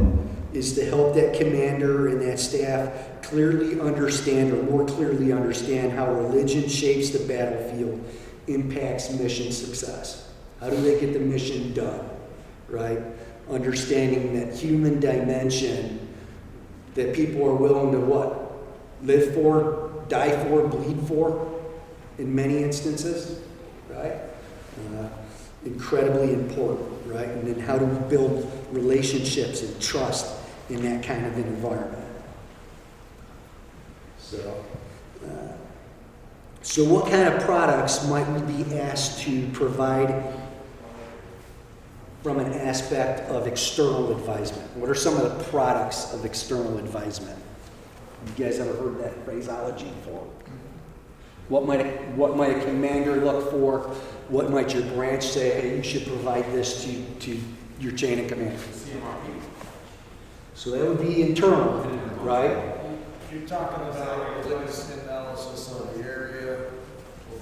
is to help that commander and that staff clearly understand, or more clearly understand, how religion shapes the battlefield, impacts mission success. How do they get the mission done, right? Understanding that human dimension that people are willing to what? Live for, die for, bleed for, in many instances, right? Incredibly important, right? And then how do we build relationships and trust in that kind of an environment? So what kind of products might we be asked to provide from an aspect of external advisement? What are some of the products of external advisement? You guys ever heard that phraseology before? What might a commander look for? What might your branch say, hey, you should provide this to your chain of command? So that would be internal, right? You're talking about religious analysis of the area.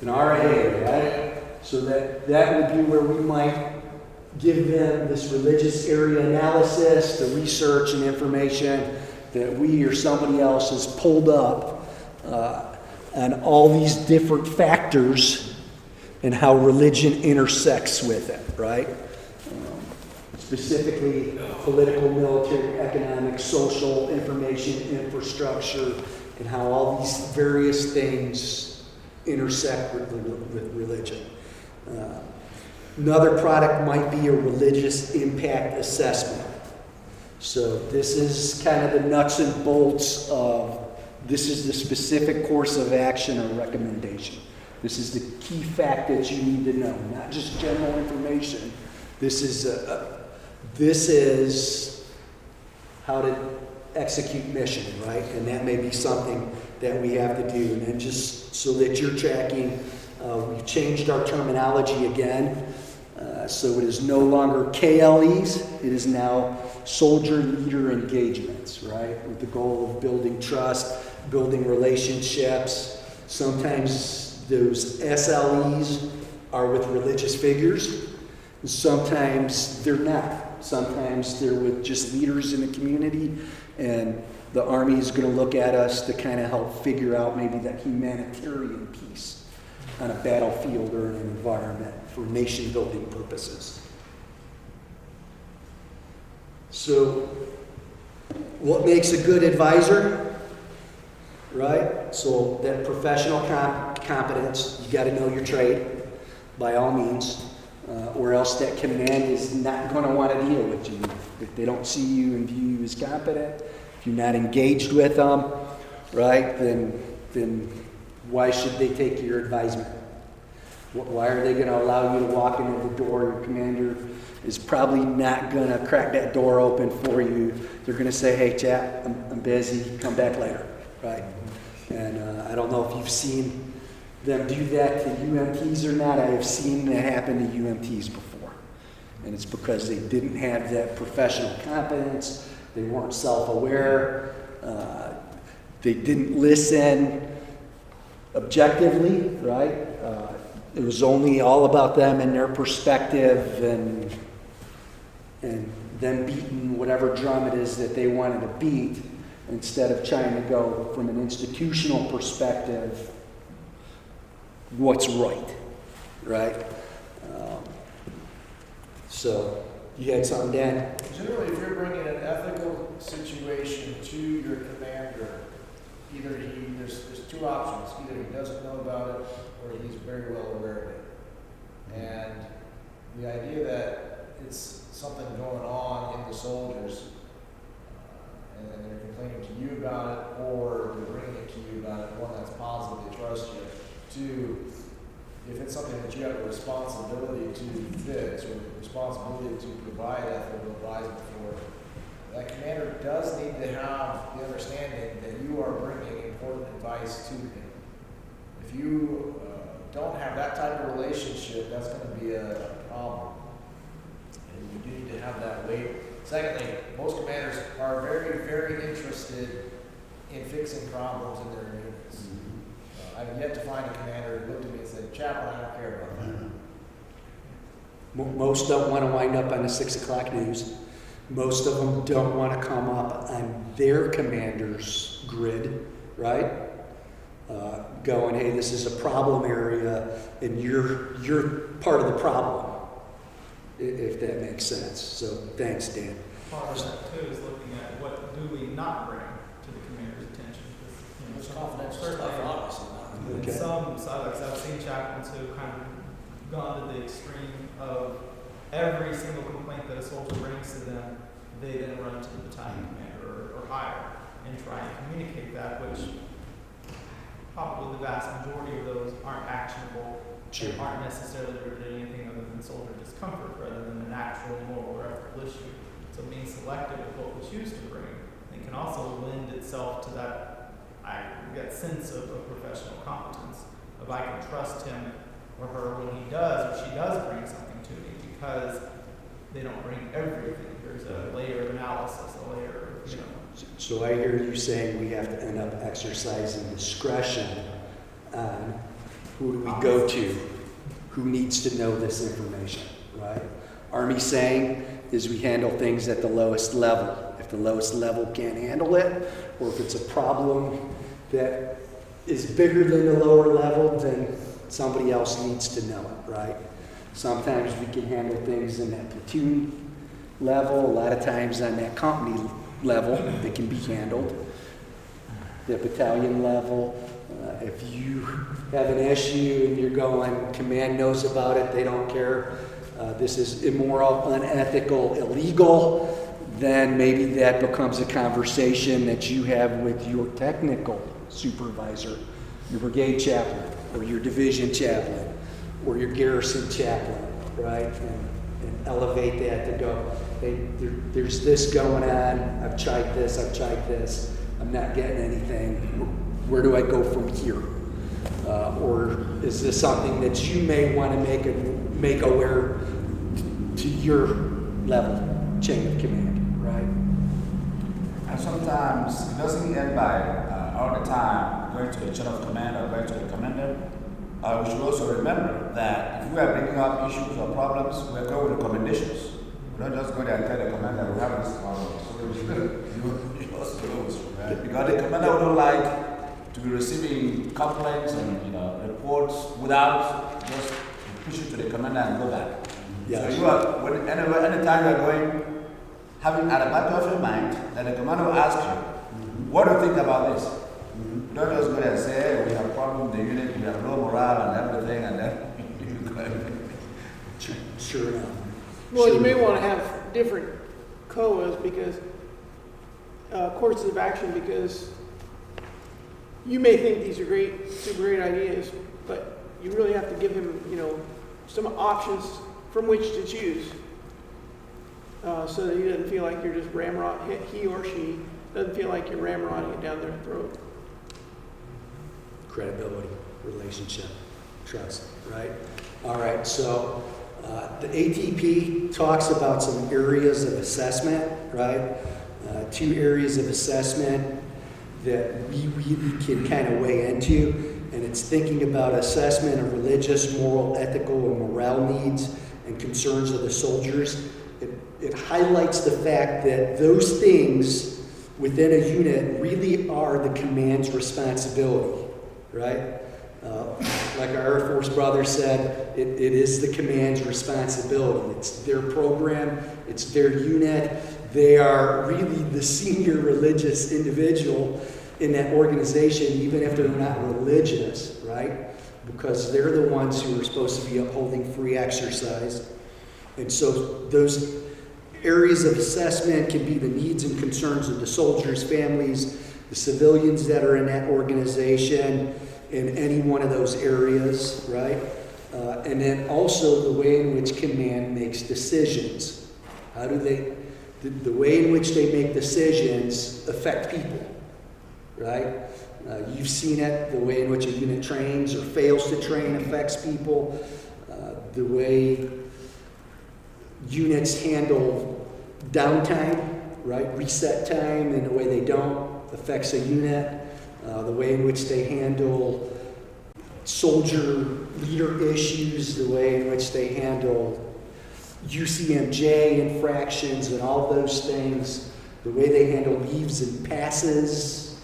In our area, right? So that would be where we might give them this religious area analysis, the research and information that we or somebody else has pulled up on all these different factors and how religion intersects with it, right? Specifically, political, military, economic, social, information, infrastructure, and how all these various things intersect with religion. Another product might be a religious impact assessment. So this is kind of the nuts and bolts of, this is the specific course of action or recommendation. This is the key fact that you need to know, not just general information. This is how to execute mission, right? And that may be something that we have to do. And then just so that you're tracking, we've changed our terminology again. So it is no longer KLEs, it is now soldier leader engagements, right? With the goal of building trust, building relationships. Sometimes those SLEs are with religious figures. Sometimes they're not. Sometimes they're with just leaders in the community, and the Army is going to look at us to kind of help figure out maybe that humanitarian piece on a battlefield or an environment for nation building purposes. So, what makes a good advisor? Right? So, that professional competence, you got to know your trade by all means. Or else that command is not going to want to deal with you. If they don't see you and view you as competent, if you're not engaged with them, right, then why should they take your advisement? Why are they going to allow you to walk into the door? Your commander is probably not going to crack that door open for you. They're going to say, hey, chap, I'm busy, come back later, right? And I don't know if you've seen them do that to UMTs or not. I have seen that happen to UMTs before. And it's because they didn't have that professional competence, they weren't self-aware, they didn't listen objectively, right? It was only all about them and their perspective and them beating whatever drum it is that they wanted to beat. instead of trying to go from an institutional perspective, what's right? So, you had something, Dan? Generally, if you're bringing an ethical situation to your commander, there's two options. Either he doesn't know about it, or he's very well aware of it. And the idea that it's something going on in the soldiers, and they're complaining to you about it, or they're bringing it to you about it, one, that's positive, they trust you. Two, if it's something that you have a responsibility to fix, or responsibility to provide ethical advisement for, that commander does need to have the understanding that you are bringing important advice to him. If you don't have that type of relationship, that's going to be a problem. And you do need to have that weight. Secondly, most commanders are very, very interested in fixing problems in their units. I've yet to find a commander who looked at me and said, Chaplain, I don't care about that. Most don't want to wind up on the 6 o'clock news. Most of them don't want to come up on their commander's grid, right? Going, hey, this is a problem area, and you're part of the problem, if that makes sense. So thanks, Dan. Part of that too is looking at what do we not bring to the commander's attention. There's confidential stuff, obviously. Okay. Some sites, I've seen chaplains who kind of gone to the extreme of every single complaint that a soldier brings to them, they then run to the battalion commander or higher and try and communicate that, which probably the vast majority of those aren't actionable, Sure. and aren't necessarily rooted in anything other than soldier discomfort rather than an actual moral or ethical issue. So being selective with what we choose to bring, it can also lend itself to that sense of professional competence, of I can trust him or her when he does or she does bring something to me, because they don't bring everything. There's a layer of analysis, a layer of, So I hear you saying we have to end up exercising discretion on who do we go to, who needs to know this information, right? Army saying is we handle things at the lowest level. If the lowest level can't handle it, or if it's a problem that is bigger than the lower level, then somebody else needs to know it, right? Sometimes we can handle things in that platoon level. A lot of times on that company level, they can be handled. The battalion level, if you have an issue and you're going, command knows about it, they don't care, this is immoral, unethical, illegal, then maybe that becomes a conversation that you have with your technical supervisor, your brigade chaplain, or your division chaplain, or your garrison chaplain, right? And elevate that to go, hey, there's this going on, I've tried this, I'm not getting anything, where do I go from here? Or is this something that you may want to make aware to your level, chain of command, right? And sometimes it doesn't end by all the time going to the chain of command or going to the commander. We should also remember that if we are bringing up issues or problems, we are going with recommendations. We don't just go there and tell the commander we have this problem. So you also knows, right? Because the commander would like to be receiving complaints and reports without just pushing to the commander and go back. Yes. So you are anytime you are going, having at the back of your mind that the commander will ask you, what do you think about this? You don't just go there and say, hey, we have a problem in the unit, we have low morale and everything, and then you go. Sure enough. Well, Sure you may enough. want to have different COAs because, courses of action, because you may think these are super great ideas, but you really have to give him, some options from which to choose, so that he doesn't feel like you're just he or she doesn't feel like you're ramrodding it down their throat. Credibility, relationship, trust, right? All right, so the ATP talks about some areas of assessment, right? 2 areas of assessment that we really can kind of weigh into, and it's thinking about assessment of religious, moral, ethical, and morale needs and concerns of the soldiers. It highlights the fact that those things within a unit really are the command's responsibility, right? Like our Air Force brother said, it is the command's responsibility. It's their program, it's their unit. They are really the senior religious individual in that organization, even if they're not religious, right? Because they're the ones who are supposed to be upholding free exercise. And so those areas of assessment can be the needs and concerns of the soldiers, families, the civilians that are in that organization, in any one of those areas, right? And then also the way in which command makes decisions. How do they, the way in which they make decisions affect people, right? You've seen it, the way in which a unit trains or fails to train affects people. The way units handle downtime, right? Reset time, and the way they don't affects a unit. The way in which they handle soldier leader issues, the way in which they handle UCMJ infractions and all those things, the way they handle leaves and passes,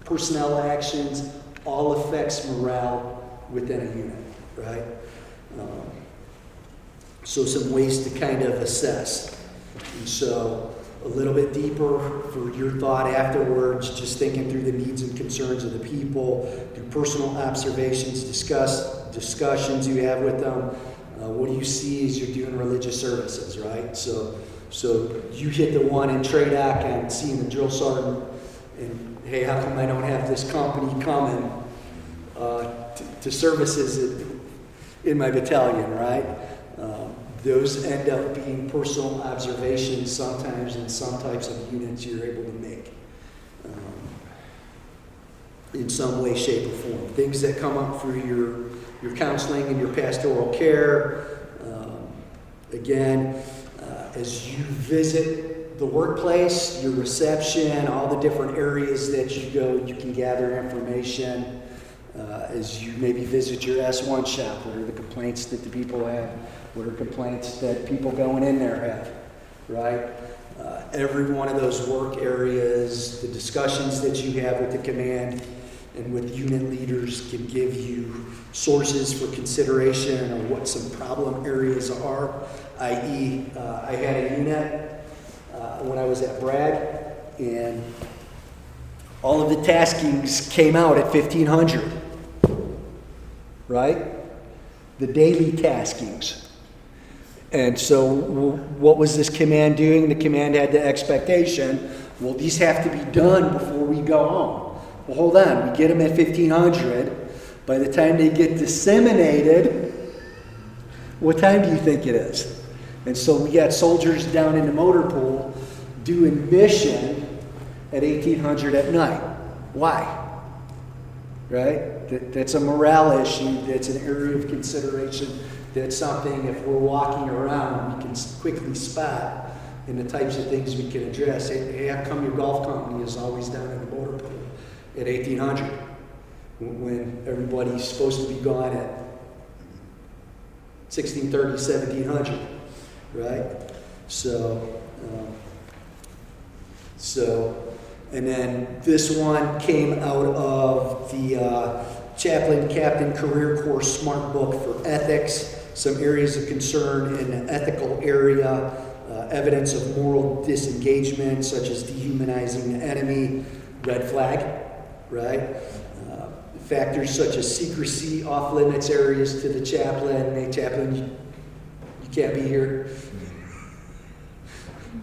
personnel actions, all affects morale within a unit, right? So some ways to kind of assess. And so a little bit deeper for your thought afterwards, just thinking through the needs and concerns of the people, through personal observations, discussions you have with them. What do you see as you're doing religious services, right? So you hit the one in TRADOC and seeing the drill sergeant, and hey, how come I don't have this company coming to services in my battalion, right? Those end up being personal observations sometimes in some types of units you're able to make in some way, shape, or form. Things that come up through your counseling and your pastoral care. Again, as you visit the workplace, your reception, all the different areas that you go, you can gather information. As you maybe visit your S1 shop, what are the complaints that the people have? What are complaints that people going in there have, right? Every one of those work areas, the discussions that you have with the command and with unit leaders can give you sources for consideration on what some problem areas are, i.e. I had a unit when I was at Bragg, and all of the taskings came out at 1500, right? The daily taskings. And so what was this command doing? The command had the expectation, well, these have to be done before we go home. Well, hold on, we get them at 1500. By the time they get disseminated, what time do you think it is? And so we got soldiers down in the motor pool doing mission at 1800 at night. Why? Right? That's a morale issue. That's an area of consideration. That's something, if we're walking around, we can quickly spot in the types of things we can address. Hey, how come your golf company is always down in the motor pool at 1800 when everybody's supposed to be gone at 1630, 1700, right? And then this one came out of the Chaplain Captain Career Course Smart Book for Ethics, some areas of concern in the ethical area, evidence of moral disengagement, such as dehumanizing the enemy, red flag, right? Factors such as secrecy, off-limits areas to the chaplain. Hey, chaplain, you can't be here.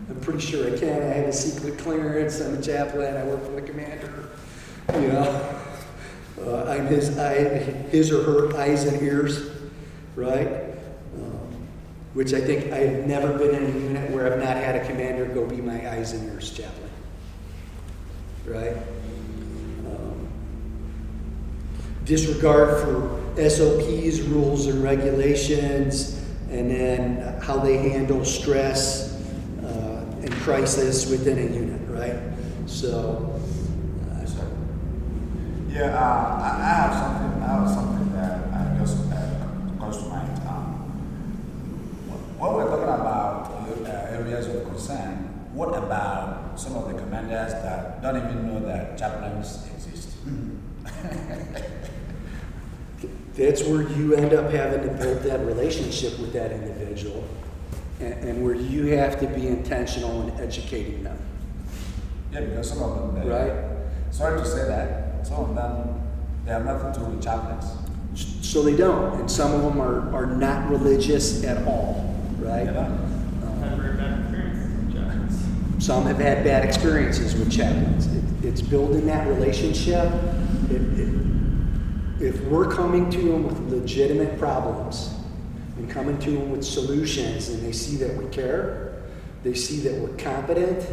I'm pretty sure I can. I have a secret clearance. I'm a chaplain. I work for the commander. You know, I'm his or her eyes and ears, right? Which I think I've never been in a unit where I've not had a commander go be my eyes and ears chaplain, right? Disregard for SOPs, rules and regulations, and then how they handle stress and crisis within a unit, right? So, I have something that just comes to mind. When we're talking about areas of concern, what about some of the commanders that don't even know that chaplains exist. That's where you end up having to build that relationship with that individual, and where you have to be intentional in educating them. Yeah, because some of them, Right. sorry to say that, some of them, they have nothing to do with chaplains. So they don't, and some of them are not religious at all, right? You know? Had very bad experiences with chaplains. Some have had bad experiences with chaplains. It's building that relationship. If we're coming to them with legitimate problems and coming to them with solutions, and they see that we care, they see that we're competent,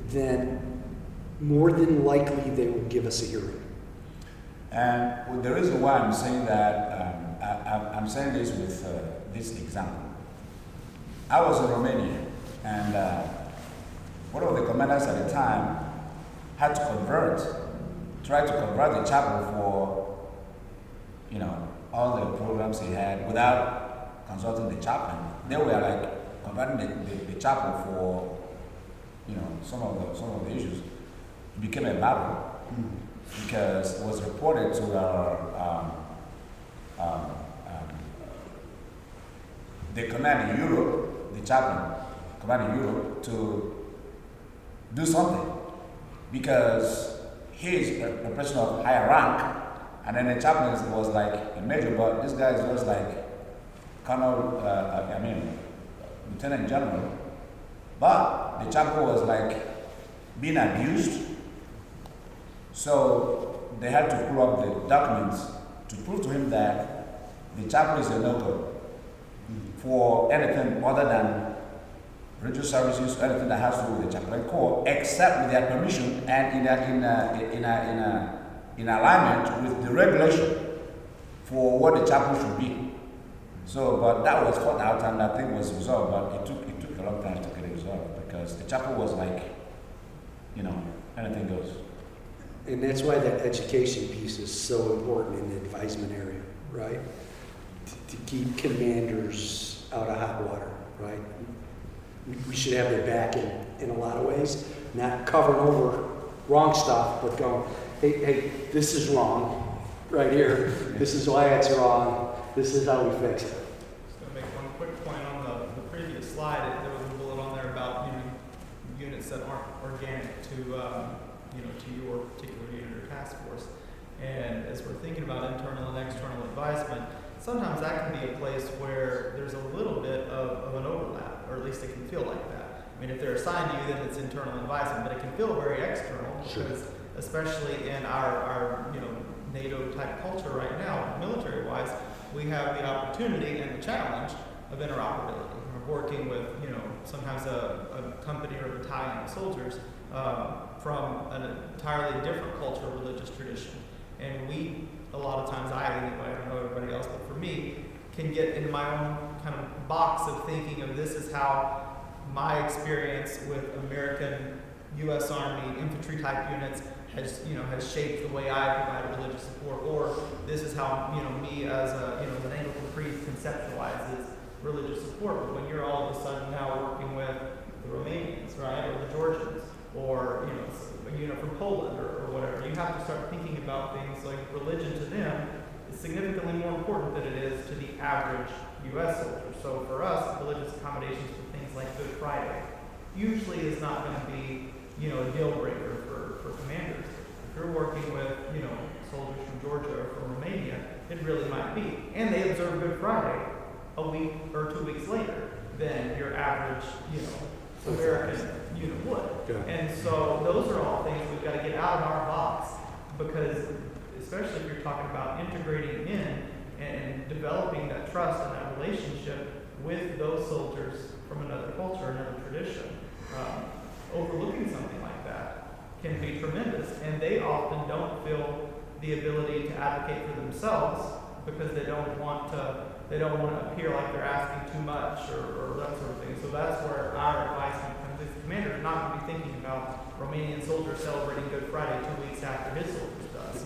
then more than likely they will give us a hearing. And the reason why I'm saying that, I'm saying this with this example. I was in Romania, and one of the commanders at the time had to try to convert the chapel for, all the programs he had without consulting the chaplain. They were like converting the chapel for, some of the issues. It became a battle. Because it was reported to the command in Europe, the chaplain command in Europe, to do something, because he is a person of higher rank, and then the chaplain was like a major, but this guy is just like lieutenant general. But the chaplain was like being abused. So they had to pull up the documents to prove to him that the chaplain is a no-go for anything other than religious services, anything that has to do with the chaplain corps, except with their permission and in alignment with the regulation for what the chaplain should be. So, but that was fought out, and that thing was resolved. But it took a long time to get it resolved, because the chaplain was like, anything goes. And that's why that education piece is so important in the advisement area, right? To keep commanders out of hot water, right? We should have their back in a lot of ways, not covering over wrong stuff, but going, hey, this is wrong right here. This is why it's wrong. This is how we fix it. Just gonna make one quick point on the previous slide. There was a bullet on there about units that aren't organic to your particular unit or task force. And as we're thinking about internal and external advisement, sometimes that can be a place where there's a little bit of an overlap, or at least it can feel like that. I mean, if they're assigned to you, then it's internal advisement, but it can feel very external, because especially in our NATO type culture right now, military wise, we have the opportunity and the challenge of interoperability. We're working with sometimes a company or a battalion of soldiers from an entirely different culture or religious tradition. And we, a lot of times, I don't know everybody else, but for me, can get into my own kind of box of thinking of this is how my experience with American U.S. Army infantry type units has shaped the way I provide religious support, or this is how me as an Anglican priest conceptualizes religious support. But when you're all of a sudden now working with the Romanians, right, or the Georgians, or a unit from Poland or whatever, you have to start thinking about things like religion to them is significantly more important than it is to the average U.S. soldier. So for us, religious accommodations for things like Good Friday usually is not going to be a deal breaker for commanders. If you're working with soldiers from Georgia or from Romania, it really might be. And they observe Good Friday a week or 2 weeks later than your average American unit would. Yeah. And so those are all things we've got to get out of our box, because especially if you're talking about integrating in and developing that trust and that relationship with those soldiers from another culture, another tradition, overlooking something like that can be tremendous. And they often don't feel the ability to advocate for themselves because they don't want to appear like they're asking too much or that sort of thing. So that's where our advisement comes in. The commander is not going to be thinking about Romanian soldiers celebrating Good Friday 2 weeks after his soldiers does,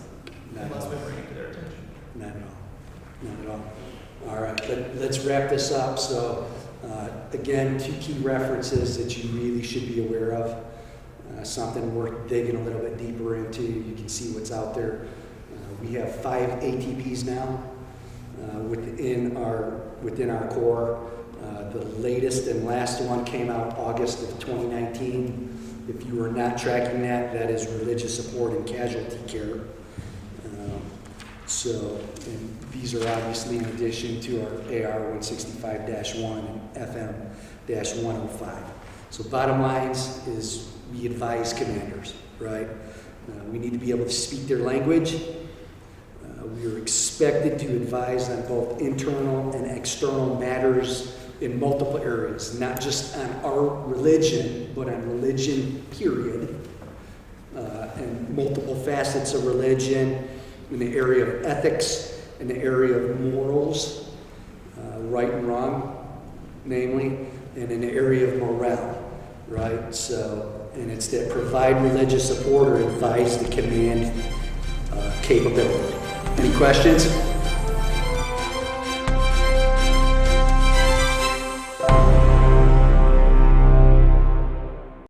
unless we bring it to their attention. Not at all. Not at all. All right, let's wrap this up. So Again, 2 key references that you really should be aware of. Something worth digging a little bit deeper into. You can see what's out there. We have 5 ATPs now within our core. The latest and last one came out August of 2019. If you are not tracking that, that is religious support and casualty care. And these are obviously in addition to our AR 165-1 and FM-105. So bottom lines is we advise commanders, right? We need to be able to speak their language. We are expected to advise on both internal and external matters in multiple areas, not just on our religion, but on religion, period, and multiple facets of religion in the area of ethics, in the area of morals, right and wrong, namely, and in the area of morale, right? So, and it's that provide religious support or advise the command capability. Any questions?